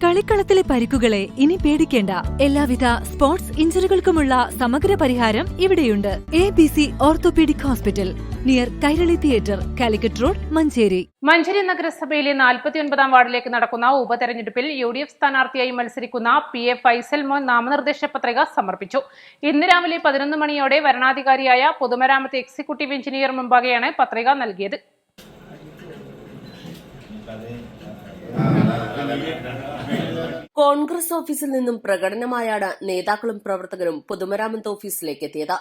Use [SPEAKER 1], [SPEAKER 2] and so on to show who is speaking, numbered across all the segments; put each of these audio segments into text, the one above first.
[SPEAKER 1] കളിക്കളത്തിലെ പരിക്കുകളെ ഇനി പേടിക്കേണ്ട. എല്ലാവിധ സ്പോർട്സ് ഇഞ്ചുറികൾക്കുമുള്ള സമഗ്ര പരിഹാരം ഇവിടെയുണ്ട്. ABC orthopaedic hospital, near Kairali theatre, Calicut road, Manjeri.
[SPEAKER 2] Manjeri നഗരസഭയിലെ 49 വാർഡിലേക്ക് നടക്കുന്ന ഉപതെരഞ്ഞെടുപ്പിൽ UDF സ്ഥാനാർത്ഥിയായി മത്സരിക്കുന്ന PA ഫൈസൽ മോൻ നാമനിർദ്ദേശ പത്രിക സമർപ്പിച്ചു. ഇന്ന് രാവിലെ 11 മണിയോടെ വരണാധികാരിയായ പൊതുമരാമത്ത് എക്സിക്യൂട്ടീവ് എഞ്ചിനീയർ മുമ്പാകെയാണ് പത്രിക നൽകിയത്.
[SPEAKER 3] കോൺഗ്രസ് ഓഫീസിൽ നിന്നും പ്രകടനമായാണ് നേതാക്കളും പ്രവർത്തകരും പൊതുമരാമത്ത് ഓഫീസിലേക്ക് എത്തിയത്.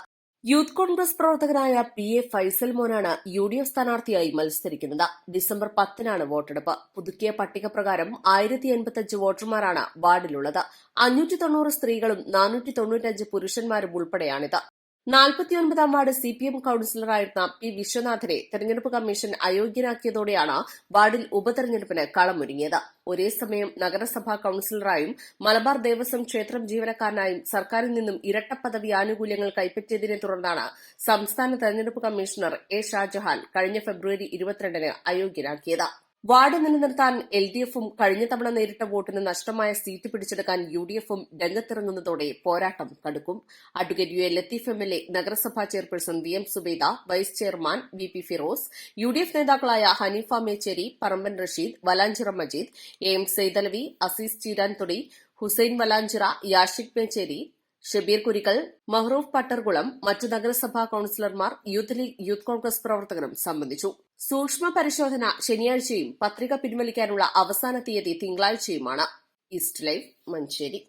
[SPEAKER 3] യൂത്ത് കോൺഗ്രസ് പ്രവർത്തകനായ PA ഫൈസൽ മോനാണ് UDF സ്ഥാനാർത്ഥിയായി മത്സരിക്കുന്നത്. ഡിസംബർ 10-നാണ് വോട്ടെടുപ്പ്. പുതുക്കിയ പട്ടിക പ്രകാരം 1085 വോട്ടർമാരാണ് വാർഡിലുള്ളത്. 590 സ്ത്രീകളും 495 പുരുഷന്മാരും ഉൾപ്പെടെയാണിത്. 49 വാർഡ് CPM കൌൺസിലറായിരുന്ന P വിശ്വനാഥനെ തെരഞ്ഞെടുപ്പ് കമ്മീഷൻ അയോഗ്യനാക്കിയതോടെയാണ് വാർഡിൽ ഉപതെരഞ്ഞെടുപ്പിന് കളമൊരുങ്ങിയത്. ഒരേസമയം നഗരസഭാ കൌൺസിലറായും മലബാർ ദേവസ്വം ക്ഷേത്രം ജീവനക്കാരനായും സർക്കാരിൽ നിന്നും ഇരട്ട പദവി ആനുകൂല്യങ്ങൾ കൈപ്പറ്റിയതിനെ തുടർന്നാണ് സംസ്ഥാന തെരഞ്ഞെടുപ്പ് കമ്മീഷണർ A ഷാജഹാൻ കഴിഞ്ഞ ഫെബ്രുവരി 22-ന് അയോഗ്യനാക്കിയത്. വാർഡ് നിലനിർത്താൻ LDF-ഉം കഴിഞ്ഞ തവണ നേരിട്ട വോട്ടിന് നഷ്ടമായ സീറ്റ് പിടിച്ചെടുക്കാൻ UDF-ഉം രംഗത്തിറങ്ങുന്നതോടെ പോരാട്ടം കടുക്കും. അഡ്വക്കേറ്റ് UA ലത്തീഫ് MLA, നഗരസഭാ chairperson VM Subaida, vice chairman VP Firoz, UDF നേതാക്കളായ ഹനീഫ മേച്ചേരി, പറമ്പൻ റഷീദ്, വലാഞ്ചിറ മജീദ്, AM സൈദലവി, അസീസ് ചീരാൻതൊടി, ഹുസൈൻ വലാഞ്ചിറ, യാഷിഖ് മേച്ചേരി, ഷബീർ കുരിക്കൽ, മഹ്റൂഫ് പട്ടർകുളം, മറ്റു നഗരസഭാ കൌൺസിലർമാർ, യൂത്ത് ലീഗ്, യൂത്ത് കോൺഗ്രസ് പ്രവർത്തകരും സംബന്ധിച്ചു. സൂക്ഷ്മ പരിശോധന ശനിയാഴ്ചയും പത്രിക പിൻവലിക്കാനുള്ള അവസാന തീയതി തിങ്കളാഴ്ചയുമാണ്. East live, Manjeri.